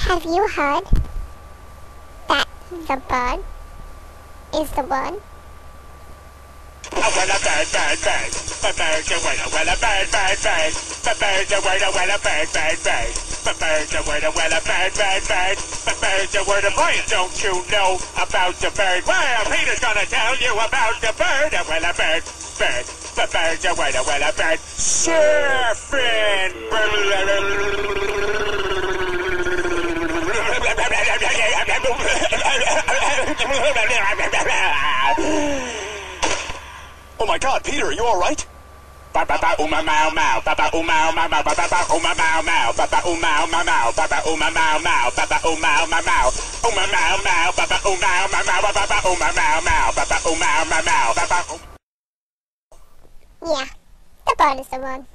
Have you heard that the bird is the one? Well, a bird, bird, bird. A bird's a word, well, a bird, bird, bird. A bird's a word, well, a bird, bird, bird. A bird's a word, well, a bird, bird, bird. A bird's a word, boy, don't you know about the bird? Well, Peter's gonna tell you about the bird. Well, a bird, bird. A bird's a word, well, a bird. Surfing. Oh my God, Peter, are you all right? Ba ba ba uma mau mau, ba ba uma mau mau, ba ba ba uma mau mau, ba ba uma mau mau, ba ba uma mau mau, ba ba uma mau mau, uma mau mau, ba ba uma mau mau, ba ba uma mau mau, ba ba uma mau mau, ba ba. Yeah, the bird is the one.